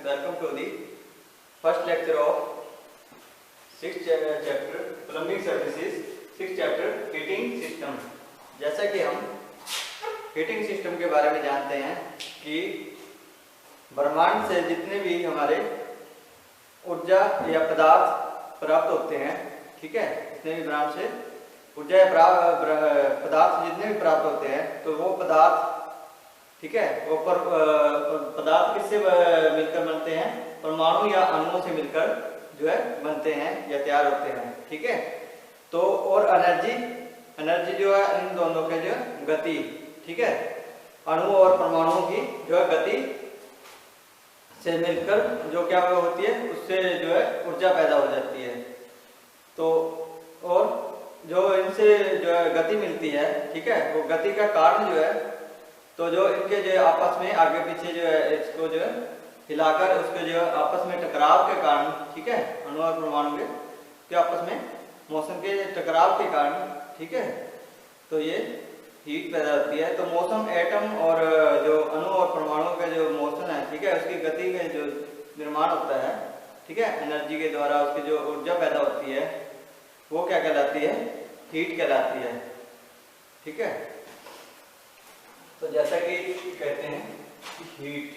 welcome to the first lecture of 6th chapter plumbing services, 6th chapter heating system। जैसा कि हम heating system के बारे में जानते हैं कि ब्रह्मांड से जितने भी हमारे ऊर्जा या पदार्थ प्राप्त होते हैं, ठीक है, जितने भी ब्रह्मांड से ऊर्जा या पदार्थ जितने भी प्राप्त होते हैं, तो वो पदार्थ, ठीक है, वो पदार्थ किससे मिलकर बनते हैं? परमाणु या अणुओं से मिलकर जो है बनते हैं या तैयार होते हैं, ठीक है। तो और एनर्जी जो है इन दोनों के जो गति, ठीक है, अणु और परमाणुओं की जो है गति से मिलकर जो क्या होती है, उससे जो है ऊर्जा पैदा हो जाती है। तो और जो इनसे जो है गति मिलती है, ठीक है, वो गति का कारण जो है, तो जो इनके जो आपस में आगे पीछे जो है इसको जो है हिलाकर उसके जो आपस में टकराव के कारण, ठीक है, अणु और परमाणु के आपस में मौसम के टकराव के कारण, ठीक है, तो ये हीट पैदा होती है। तो मौसम एटम और जो अणु और परमाणु का जो मोशन है, ठीक है, उसकी गति में जो निर्माण होता है, ठीक है, एनर्जी के द्वारा उसकी जो ऊर्जा पैदा होती है, वो क्या कहलाती है? हीट कहलाती है, ठीक है। तो जैसा कि कहते हैं हीट,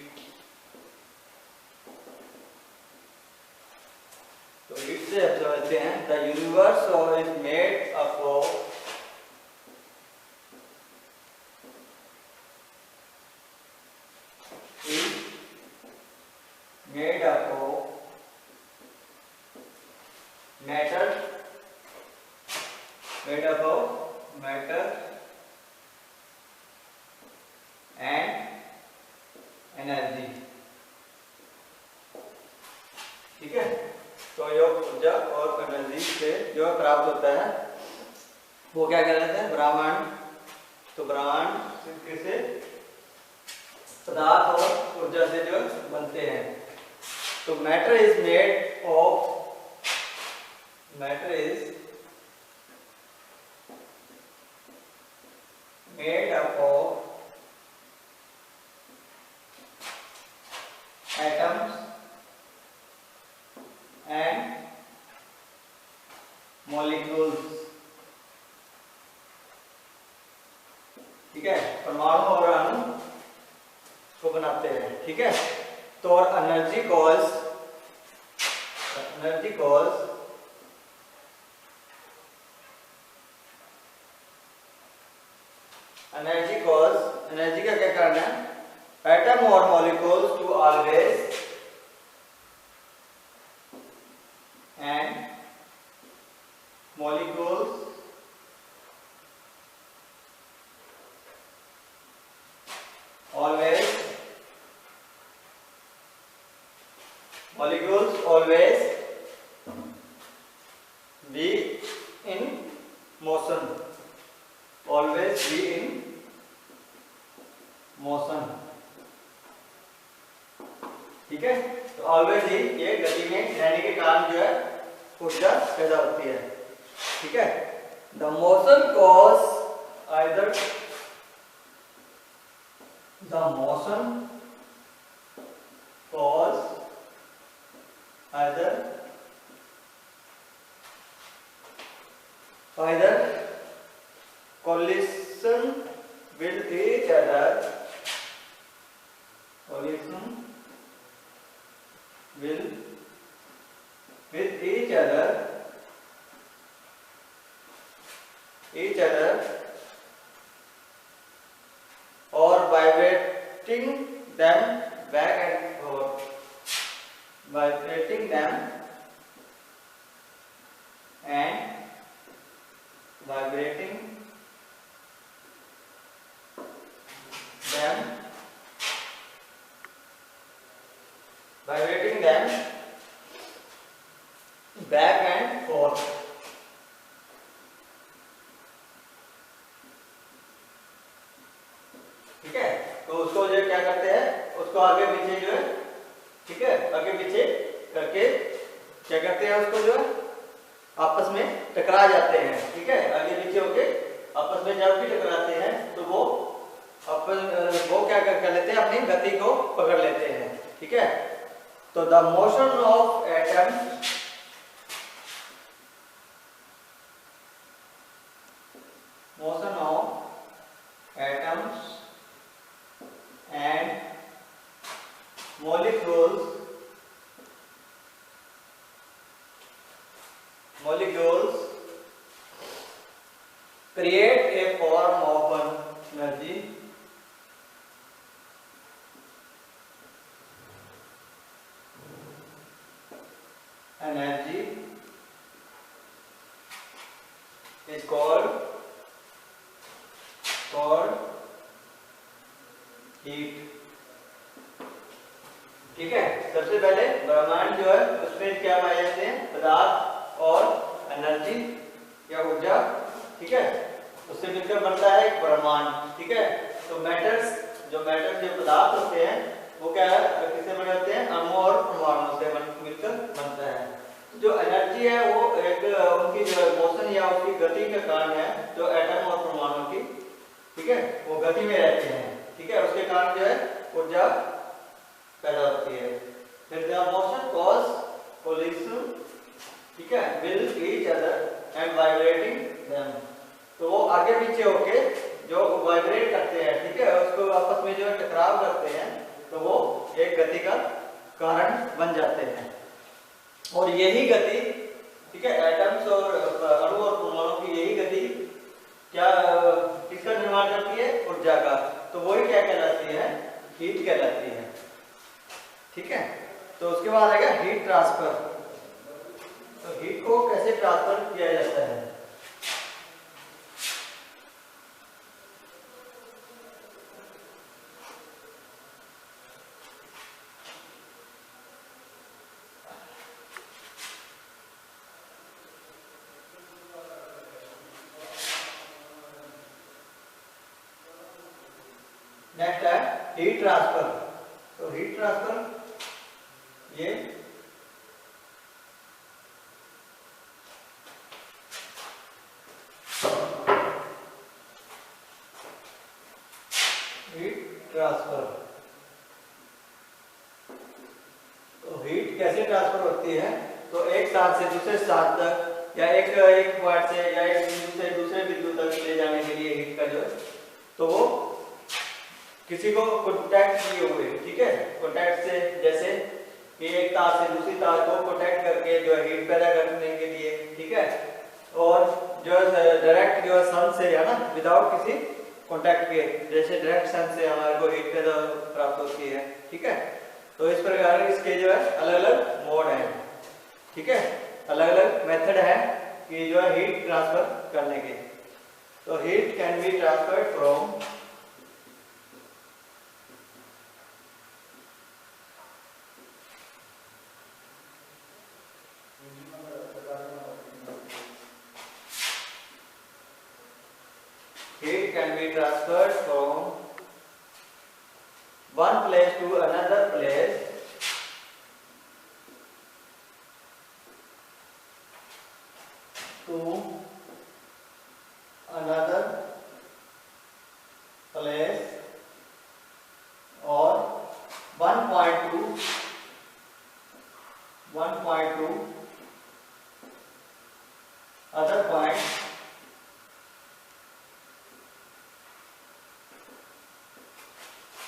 तो हीट से हम समझते हैं the universe is made up of matter and energy, ठीक है। तो ये ऊर्जा और एनर्जी से जो प्राप्त होता है वो क्या कहलाता है? ब्रह्मांड। तो ब्रह्मांड किससे? पदार्थ और ऊर्जा से जो बनते हैं। तो matter is made of made up of atoms and molecules, ठीक है, परमाणु और अणु को बनाते हैं, ठीक है। तो और एनर्जी कॉज एनर्जी का क्या कारण है? एटम और molecules to always and molecules always be in motion, ठीक है। तो ऑलवेज ही ये गति में रहने के कारण जो है ऊर्जा पैदा होती है, ठीक है। The motion cause either collision with each other, or vibrating them back and forth, vibrating them back and forth, ठीक है। तो उसको जो क्या करते हैं, उसको आगे पीछे जो है, ठीक है, आगे पीछे करके क्या करते हैं, उसको जो है आपस में टकरा जाते हैं, ठीक है, आगे पीछे होके आपस में जब भी टकराते हैं तो वो क्या कर लेते हैं, अपनी गति को पकड़ लेते हैं, ठीक है। तो the motion of atoms and molecules create a form of energy is called heat। ठीक है, सबसे पहले ब्रह्मांड जो है उसमें क्या पाए जाते हैं, पदार्थ और एनर्जी या ऊर्जा। ठीक है, उससे मिलकर बनता है एक ब्रह्मांड। ठीक है, तो मैटर्स जो पदार्थ होते हैं वो क्या है, किससे बने होते हैं, अणुओं और परमाणुओं से मिलकर बनता है। जो एनर्जी है वो एक उनकी जो मोशन या उसकी गति का कारण है, जो एटम और परमाणु की, ठीक है, वो गति में रहते हैं। ठीक है, उसके कारण जो है ऊर्जा पैदा होती है। फिर द मोशन कॉज कोलिजन, ठीक है, with each other and vibrating them. तो वो आगे पीछे होके जो वाइब्रेट करते हैं, ठीक है, उसको आपस में जो टकराव करते हैं, तो वो एक गति का कारण बन जाते हैं। और यही गति, ठीक है, एटम्स और अणु और परमाणु की यही गति क्या किसका निर्माण करती है, ऊर्जा का। तो वही क्या कहलाती है, हीट कहलाती है। ठीक है, तो उसके बाद आएगा हीट ट्रांसफर। तो हीट को कैसे ट्रांसफर किया जाता है। नेक्स्ट है हीट ट्रांसफर। तो हीट ट्रांसफर ये हीट ट्रांसफर, तो हीट कैसे ट्रांसफर होती है, तो एक स्थान से दूसरे स्थान तक या एक पॉइंट से या एक बिंदु से दूसरे बिंदु तक ले जाने के लिए हीट का जो है, तो वो किसी को कॉन्टैक्ट किए हुए, ठीक है, कॉन्टैक्ट से जैसे कि एक तार से दूसरी तार को कॉन्टैक्ट करके जो है हीट पैदा करने के लिए, ठीक है, और जो डायरेक्ट जो है सन से है ना, विदाउट किसी कॉन्टैक्ट के, जैसे डायरेक्ट सन से हमारे को हीट पैदा प्राप्त होती है। ठीक है, तो इस प्रकार इसके जो है अलग अलग मोड हैं। ठीक है, अलग अलग मेथड है कि जो है हीट ट्रांसफर करने के। तो heat can be transferred from one place to another place or one point to other point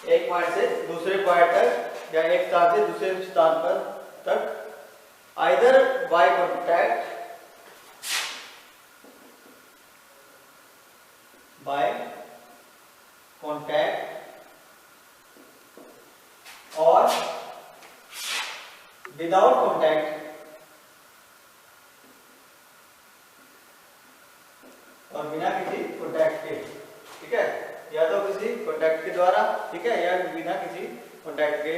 एक पॉइंट से दूसरे पॉइंट तक या एक स्थान से दूसरे स्थान पर तक आइदर बाय कॉन्टैक्ट और विदाउट कॉन्टैक्ट, और बिना किसी कॉन्टैक्ट के। ठीक है, या तो किसी कॉन्टैक्ट के द्वारा, ठीक है, या बिना किसी कॉन्टैक्ट के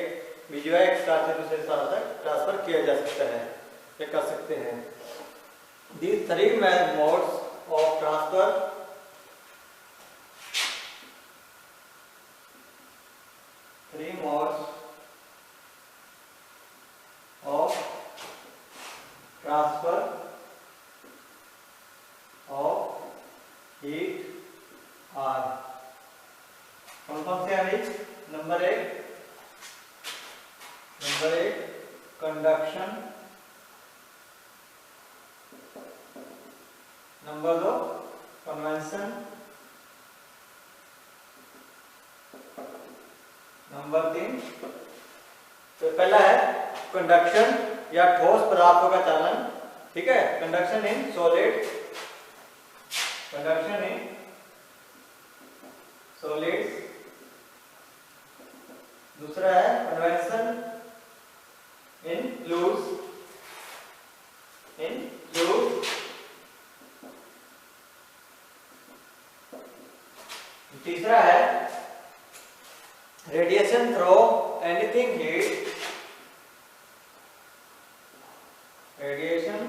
भी जो है एक स्थान से दूसरे स्थान तक ट्रांसफर किया जा सकता है या कर सकते हैं। These three modes of transfer of heat are कौन कौन से हैं भाई। नंबर एक कंडक्शन, नंबर 2 कन्वेंशन, नंबर 3, तो पहला है कंडक्शन या ठोस पदार्थों का चालन, ठीक है, conduction in solid, conduction in solids. दूसरा है convention in fluids, in fluids. तीसरा है radiation through anything heat, radiation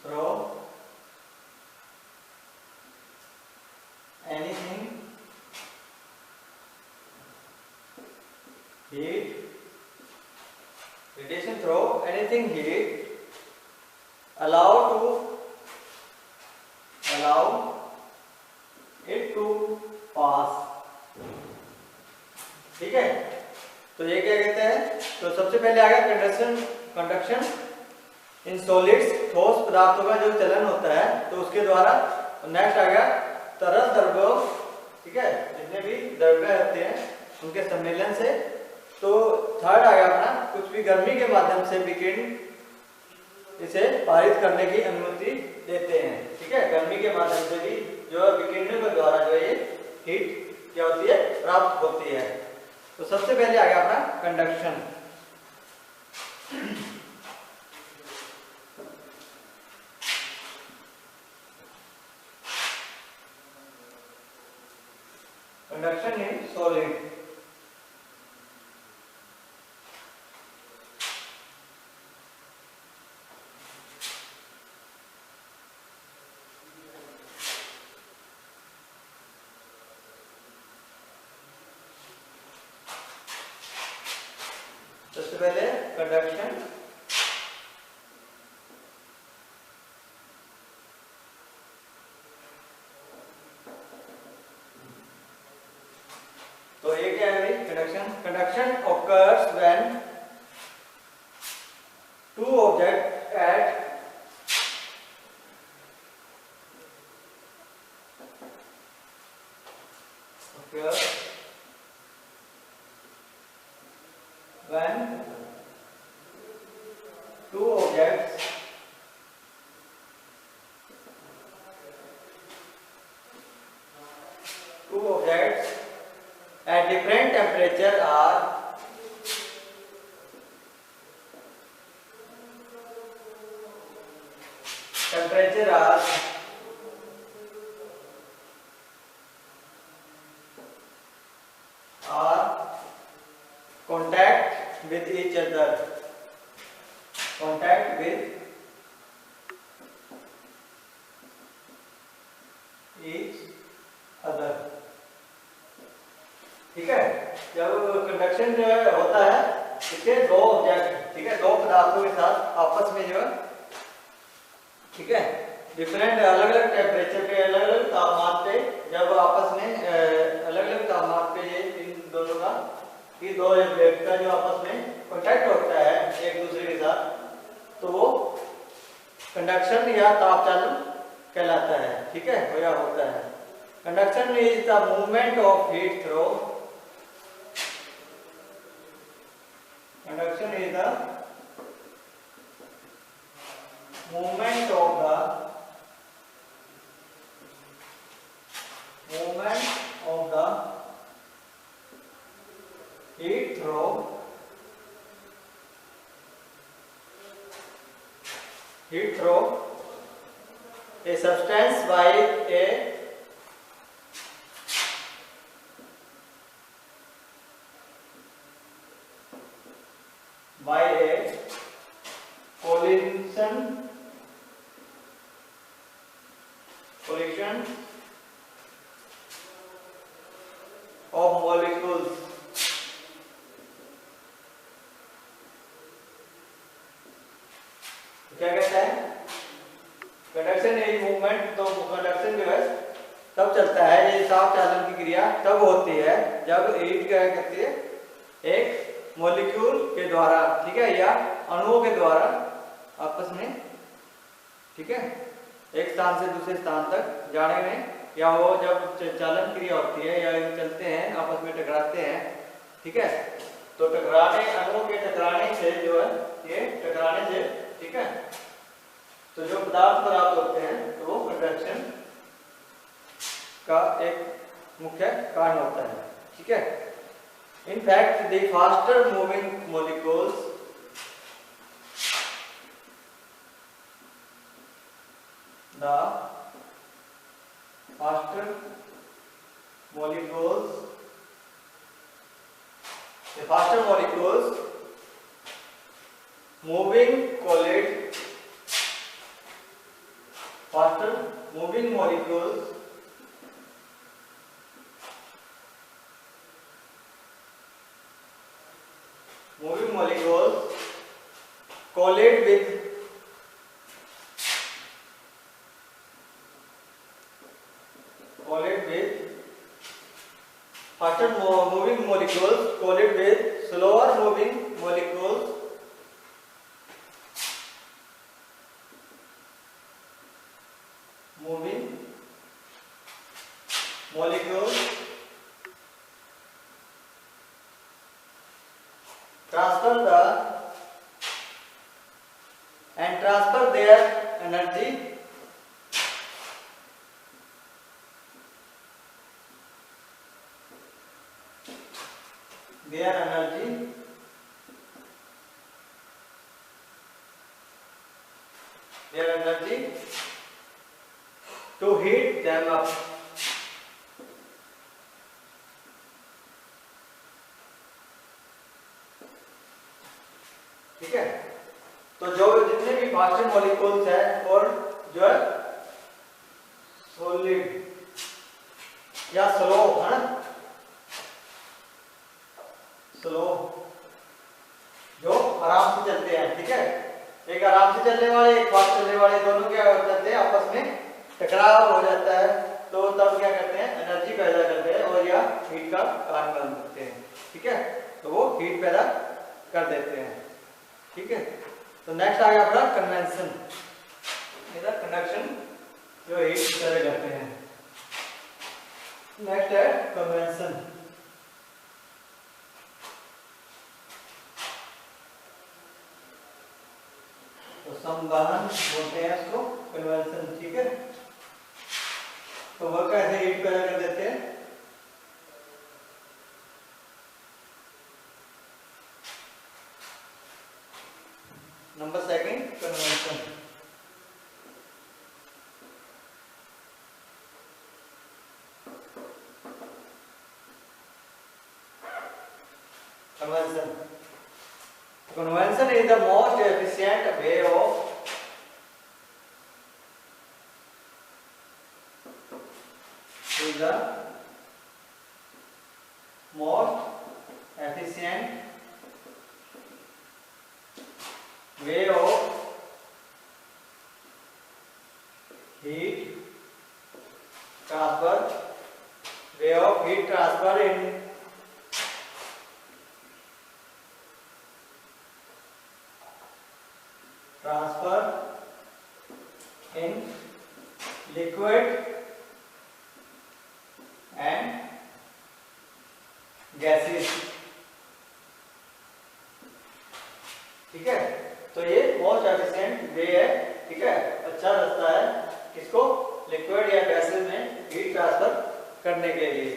through anything heat, radiation through anything heat allow it to pass, ठीक है। तो ये क्या कहते हैं, तो सबसे पहले आ गया कंडक्शन इन सॉलिड्स, ठोस पदार्थों का जो चलन होता है तो उसके द्वारा। नेक्स्ट आ गया तरल द्रव्यों, ठीक है, जितने भी द्रव्य होते हैं उनके सम्मेलन से। तो थर्ड आ गया अपना कुछ भी गर्मी के माध्यम से विकिरण इसे पारित करने की अनुमति देते हैं, ठीक है, गर्मी के माध्यम से भी जो विकिरणों के द्वारा जो ये हीट क्या होती है, प्राप्त होती है। तो सबसे पहले आ गया अपना कंडक्शन। कंडक्शन इन सॉलिड, सबसे पहले कंडक्शन, तो ये क्या है भाई conduction. Conduction occurs when two objects at occurs when two objects at different temperature are contact with each other, contact with each other, ठीक है। जब कंडक्शन जो है होता है इसके दो ऑब्जेक्ट, ठीक है, दो पदार्थों के साथ आपस में जो है, ठीक है, डिफरेंट अलग अलग टेम्परेचर पे, अलग अलग तापमान पे जब आपस में अलग अलग तापमान पे ये इन दोनों का, ये दो ऑब्जेक्ट का जो आपस में कांटेक्ट होता है एक दूसरे के साथ, तो वो कंडक्शन या तापचालन कहलाता है, ठीक है, वो या होता है। Conduction is the movement of heat through, conduction is the movement of the heat through a substance by a collision of molecules, क्या कहता है कंडक्शन इज मूवमेंट। तो कंडक्शन जो है तब चलता है, ये ताप चालन की क्रिया तब होती है जब हीट क्या करती है एक मॉलिक्यूल के द्वारा, ठीक है, या अणुओं के द्वारा आपस में, ठीक है, एक स्थान से दूसरे स्थान तक जाने में, या वो जब चालन क्रिया होती है या चलते हैं आपस में टकराते हैं, ठीक है, तो टकराने, अणुओं के टकराने से जो है, ये टकराने से, ठीक है, तो जो पदार्थ प्राप्त होते हैं तो वो कंडक्शन का एक मुख्य कारण होता है, ठीक है। In fact, the faster moving molecules the faster molecules moving collide, faster moving molecules collide with faster moving molecules collide with slower moving molecules transfer their energy to heat them up. ठीक है, तो जो जितने भी faster molecules है और जो है सॉलिड या स्लो, है ना, स्लो जो आराम से चलते हैं, ठीक है, एक आराम से चलने वाले एक फास्ट चलने वाले दोनों क्या हो जाते हैं, आपस में टकराव हो जाता है, तो तब क्या करते हैं, एनर्जी पैदा करते हैं और या हीट का कारण बन सकते हैं, ठीक है, तो वो हीट पैदा कर देते हैं, ठीक है। तो नेक्स्ट आ गया अपना कन्वेंशन, इधर कंडक्शन जो हीट पैदा करते हैं। नेक्स्ट है कन्वेंशन। तो संवहन बोलते हैं इसको, कन्वेंशन, ठीक है। तो वह कैसे हीट पैदा कर देते हैं, number second convention. Convention is the most efficient way of heat transfer in liquid and gases, ठीक है। तो ये मोस्ट एफिशिएंट वे है, ठीक है, अच्छा रास्ता है किसको, लिक्विड या गैसेस में हीट ट्रांसफर करने के लिए,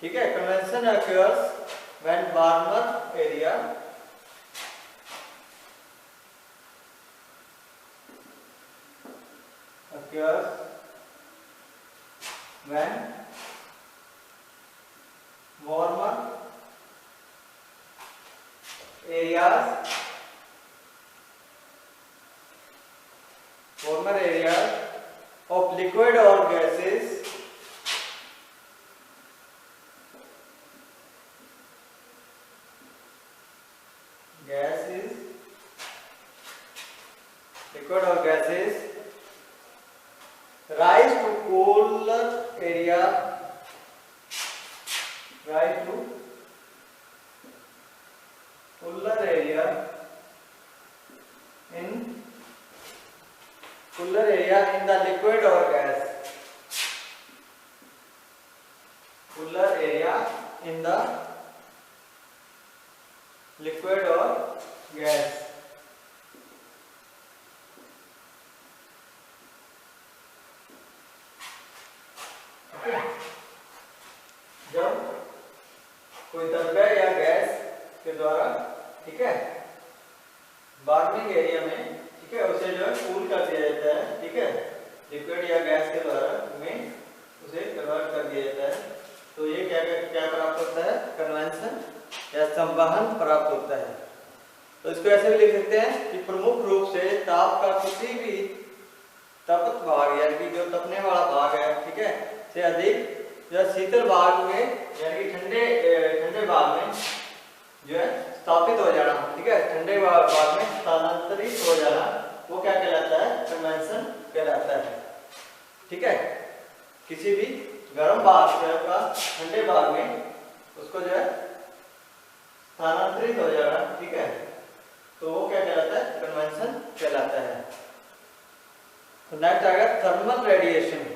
ठीक है। Convention occurs when warmer area occurs when warmer areas of liquid or gases rise to cooler area in cooler area in the liquid or gas. Cooler area in the liquid or gas. जब कोई द्रव्य या gas के द्वारा, ठीक है, warming area में, ठीक है, उसे जो है कूल कर दिया जाता है, ठीक है, लिक्विड या गैस के द्वारा में उसे कन्वर्ट कर दिया जाता है, तो ये क्या क्या प्राप्त होता है, कन्वेंशन या संवहन प्राप्त होता है। तो इसको ऐसे भी लिख सकते हैं कि प्रमुख रूप से ताप का किसी भी तपत भाग यानी कि जो तपने वाला भाग है, ठीक है, से अधिक जो शीतल भाग में यानी कि ठंडे भाग में जो है स्थापित हो जाना, ठीक है, ठंडे भाग में स्थानांतरित हो जाना, वो क्या कहलाता है, कन्वेंशन कहलाता है। ठीक है, किसी भी गर्म भाग का ठंडे भाग में उसको जो है स्थानांतरित हो जाना, ठीक है, तो वो क्या कहलाता है, कन्वेंशन कहलाता है। तो नेक्स्ट आएगा थर्मल रेडिएशन।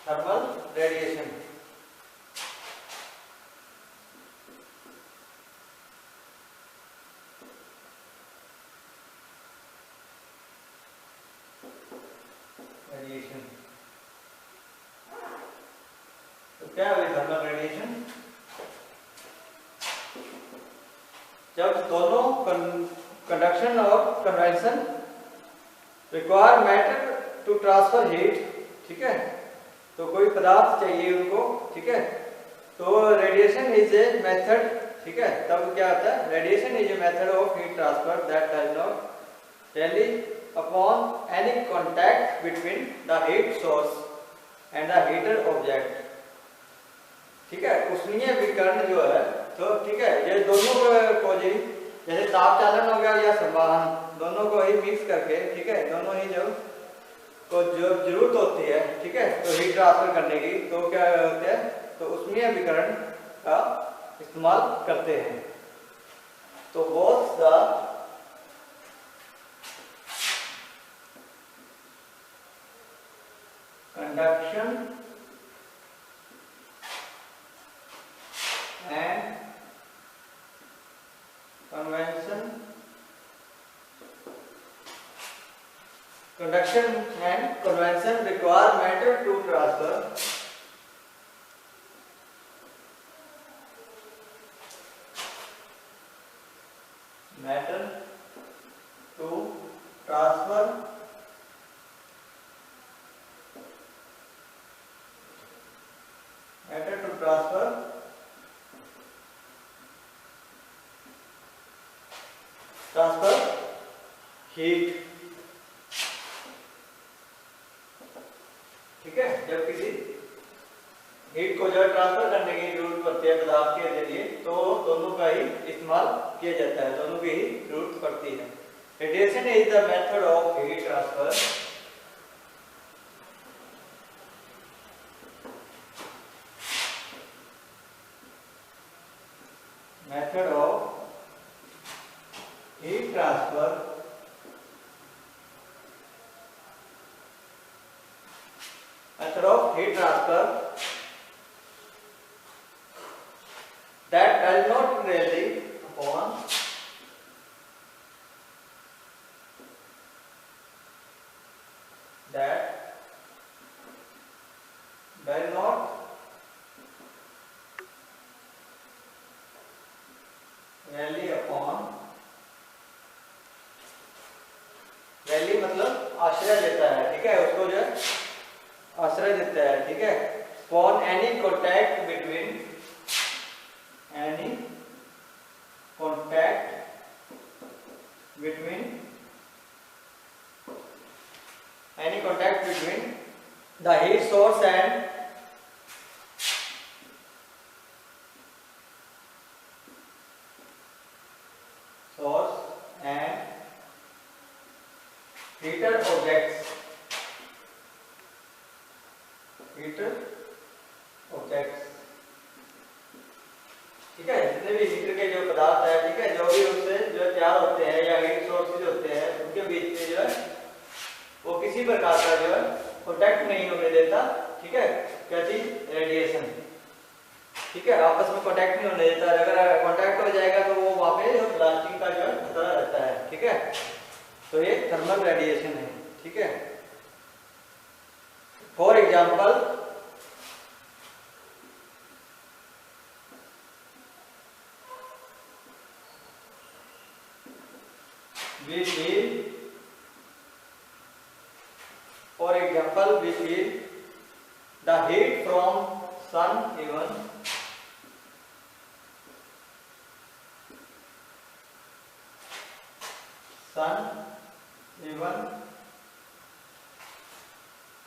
थर्मल रेडिएशन तो क्या है थर्मल रेडिएशन? जब दोनों कंडक्शन और convention require matter to transfer heat, ठीक है, तो कोई पदार्थ चाहिए उनको, ठीक है, तो रेडिएशन इज ए मेथड, ठीक है, तब क्या होता है, radiation is a method of heat transfer that does not really upon any contact between the heat source and the heater object. ठीक है, उष्मीय विकिरण जो है, तो ठीक है, ये दोनों को जी जैसे ताप चालन हो गया या संवहन, दोनों को ही मिक्स करके, ठीक है, दोनों ही जो को जो जरूरत होती है, ठीक है, तो हीट ट्रांसफर करने की, तो क्या होता है, तो उष्मीय विकिरण का इस्तेमाल करते हैं। तो both the conduction and convention conduction and convection require matter to transfer matter to transfer matter to transfer transfer heat। ठीक है, जब किसी हीट को जो ट्रांसफर करने की जरूरत पड़ती है पदार्थ के जरिए, तो दोनों का ही इस्तेमाल किया जाता है, दोनों की ही जरूरत पड़ती है। Radiation is the method of heat transfer method of heat transfer method of heat transfer that does not rely upon rally मतलब आश्रय देता है, ठीक है, उसको जो है आश्रय देता है, ठीक है, upon any contact between any contact between the heat source and and heater objects, heater objects, ठीक है। जितने भी हीटर के जो पदार्थ है, ठीक है, जो भी उससे जो तैयार होते हैं या हीट सोर्सेज होते हैं, उनके बीच में जो है वो किसी प्रकार का जो है कॉन्टैक्ट नहीं होने देता, ठीक है। क्या चीज? रेडिएशन, ठीक है, आपस में कॉन्टैक्ट नहीं होने देता। अगर कॉन्टैक्ट हो जाएगा तो वो वहां पे ब्लास्टिंग का जो है खतरा रहता है, ठीक है। तो ये थर्मल रेडिएशन है, ठीक है। For example, we feel, for example, we feel the heat from sun, even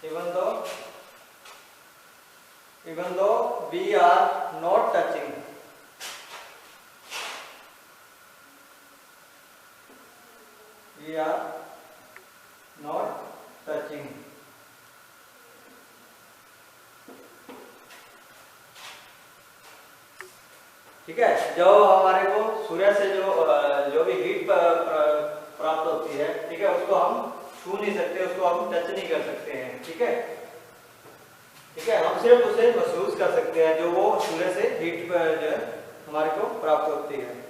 even though we are not touching, we are not touching, ठीक है। जो हमारे को सूर्य से जो भी हीट प्राप्त होती है, ठीक है, उसको हम छू नहीं सकते, उसको हम टच नहीं कर सकते हैं, ठीक है, ठीक है। हम सिर्फ उसे महसूस कर सकते हैं जो वो सूर्य से हीट जो है हमारे को प्राप्त होती है।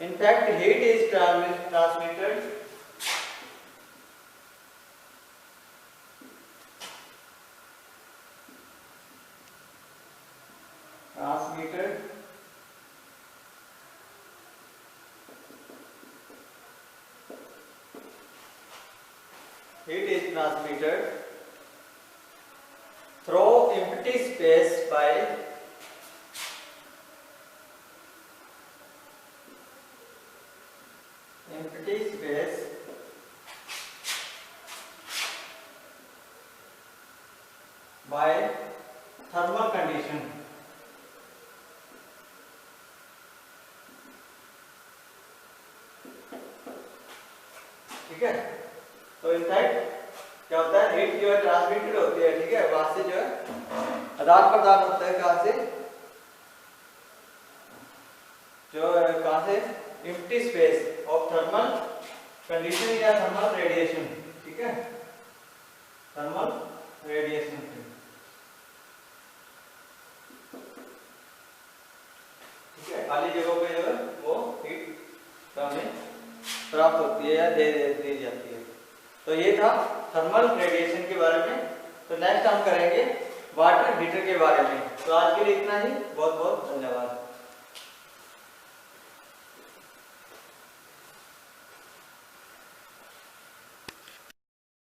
In fact, heat is transmitted through empty space by thermal condition, ठीक है। तो इनफैक्ट क्या होता है, हीट जो है ट्रांसमिटेड होती है, ठीक है, वहां से जो है आदान प्रदान होता है, कहां से, जो कहां से, empty space of thermal condition या थर्मल रेडिएशन, ठीक है, थर्मल रेडिएशन, ठीक है। खाली जगहों पे जो है वो हीट हमें प्राप्त होती है या दी जाती है। तो ये था थर्मल रेडिएशन के बारे में। तो नेक्स्ट हम करेंगे वाटर हीटर के बारे में। तो आज के लिए इतना ही, बहुत बहुत धन्यवाद।